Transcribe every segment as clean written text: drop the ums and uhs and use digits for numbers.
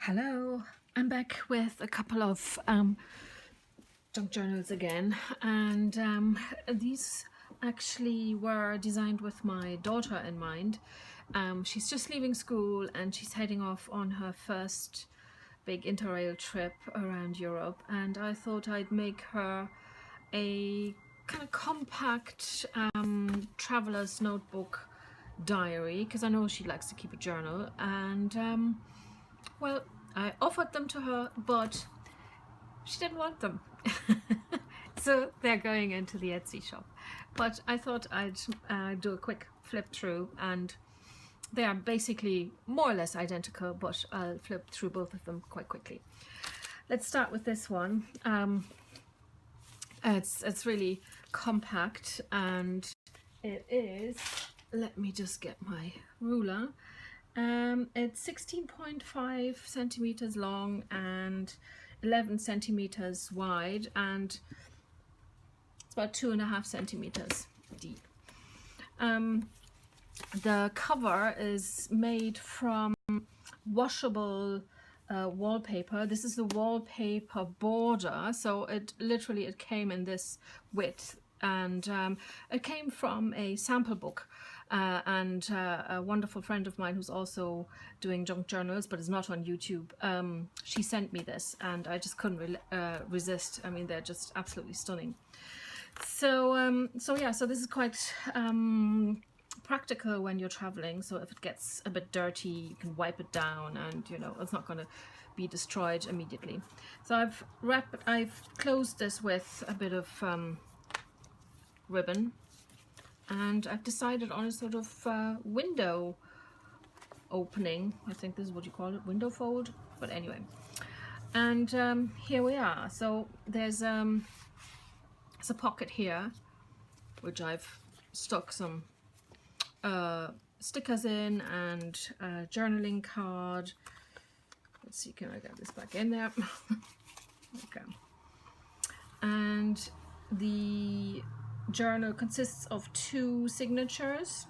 Hello, I'm back with a couple of junk journals again, and these actually were designed with my daughter in mind. She's just leaving school and she's heading off on her first big interrail trip around Europe, and I thought I'd make her a kind of compact traveler's notebook diary, because I know she likes to keep a journal. And well, I offered them to her, but she didn't want them. So they're going into the Etsy shop. But I thought I'd do a quick flip through, and they are basically more or less identical, but I'll flip through both of them quite quickly. Let's start with this one. It's really compact, and it is, let me just get my ruler. It's 16.5 centimeters long and 11 centimeters wide, and it's about 2.5 centimeters deep. The cover is made from washable wallpaper. This is the wallpaper border, so it came in this width, and it came from a sample book. And a wonderful friend of mine who's also doing junk journals but is not on YouTube, she sent me this, and I just couldn't resist. I mean, they're just absolutely stunning. So so this is quite practical when you're traveling. So if it gets a bit dirty, you can wipe it down, and you know it's not going to be destroyed immediately. So I've closed this with a bit of ribbon, and I've decided on a sort of window opening. I think this is what you call it, window fold. But anyway, and here we are. So there's a pocket here, which I've stuck some stickers in, and a journaling card. Let's see, can I get this back in there? Okay. And the journal consists of 2 signatures,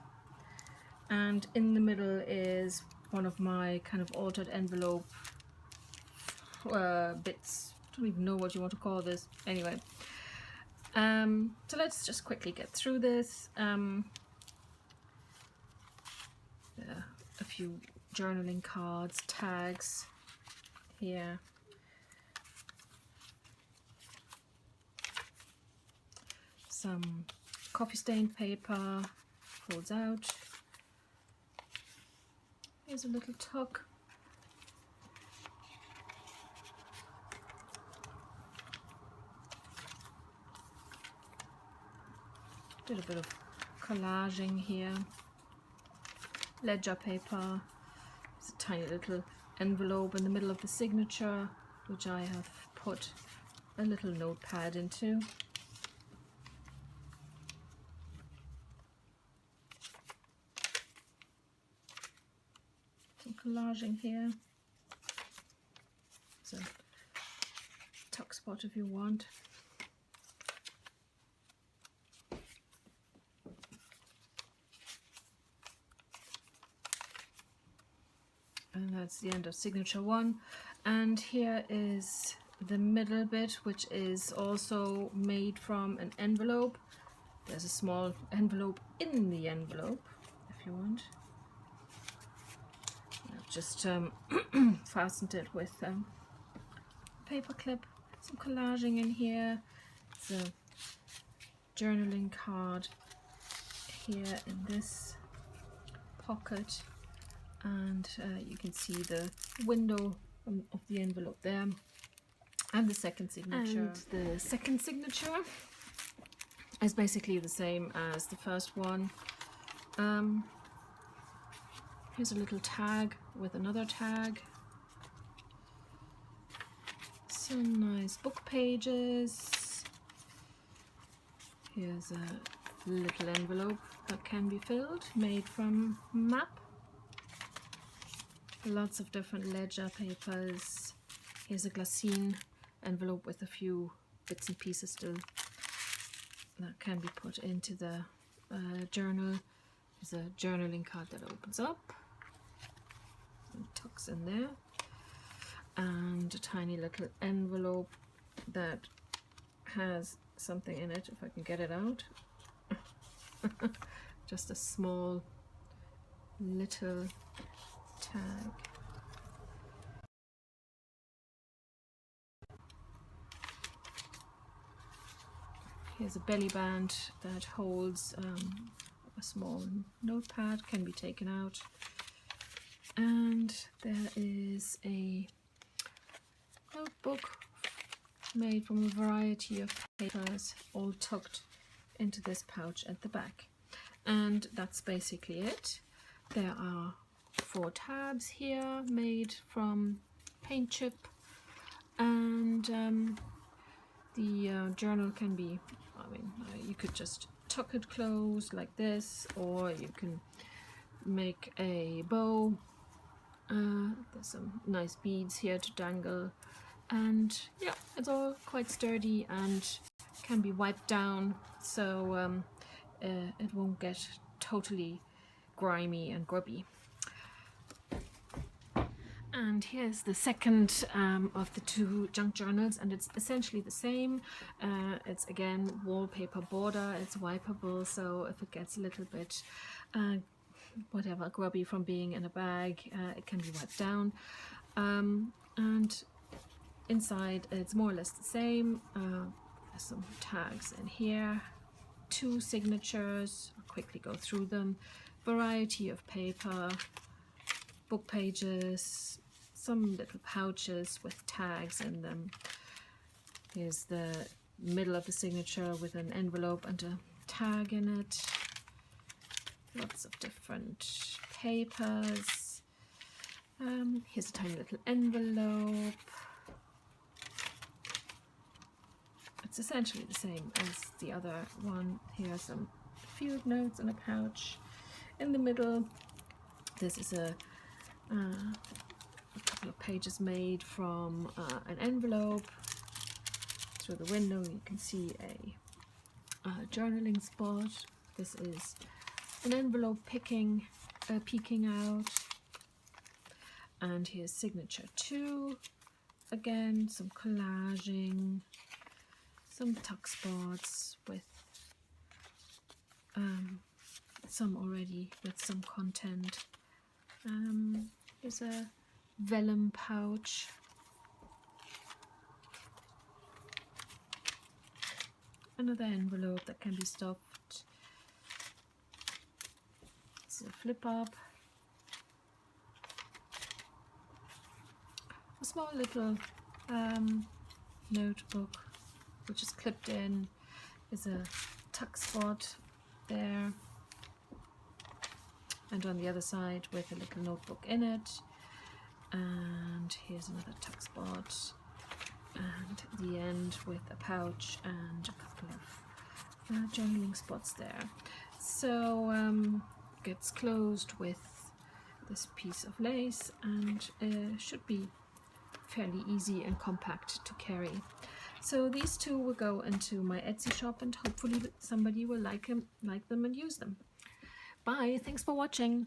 and in the middle is one of my kind of altered envelope bits. I don't even know what you want to call this. Anyway, so let's just quickly get through this. A few journaling cards, tags here. Some coffee stained paper, folds out. Here's a little tuck. Did a bit of collaging here. Ledger paper. There's a tiny little envelope in the middle of the signature, which I have put a little notepad into. Some collaging here. It's a tuck spot if you want. And that's the end of signature 1. And here is the middle bit, which is also made from an envelope. There's a small envelope in the envelope, if you want. I've just fastened it with a paper clip. Some collaging in here. It's a journaling card here in this pocket. And you can see the window of the envelope there, and the second signature. And the second signature is basically the same as the first one. Here's a little tag with another tag. Some nice book pages. Here's a little envelope that can be filled, made from map. Lots of different ledger papers. Here's a glassine envelope with a few bits and pieces still that can be put into the journal. There's a journaling card that opens up and tucks in there. and a tiny little envelope that has something in it, if I can get it out. Just a small little tag. Here's a belly band that holds a small notepad, can be taken out. And there is a notebook made from a variety of papers, all tucked into this pouch at the back. And that's basically it. There are 4 tabs here made from paint chip, and the journal can be, you could just tuck it closed like this, or you can make a bow. There's some nice beads here to dangle, and yeah, it's all quite sturdy and can be wiped down, so it won't get totally grimy and grubby. And here's the second of the 2 junk journals, and it's essentially the same. It's again wallpaper border, it's wipeable, so if it gets a little bit whatever grubby from being in a bag, it can be wiped down. And inside it's more or less the same. There's some tags in here, 2 signatures. I'll quickly go through them. Variety of paper, book pages, some little pouches with tags in them. Here's the middle of the signature with an envelope and a tag in it. Lots of different papers. Here's a tiny little envelope. It's essentially the same as the other one. Here are some field notes in a pouch. In the middle, this is a couple of pages made from an envelope. Through the window you can see a journaling spot. This is an envelope peeking out. And here's signature 2. Again, some collaging, some tuck spots with some already with some content. Here's a vellum pouch. Another envelope that can be stuffed. It's a flip up. A small little notebook which is clipped in. There's a tuck spot there, and on the other side with a little notebook in it. And here's another tuck spot, and the end with a pouch and a couple of journaling spots there. So gets closed with this piece of lace, and should be fairly easy and compact to carry. So these 2 will go into my Etsy shop, and hopefully somebody will like them and use them. Bye, thanks for watching.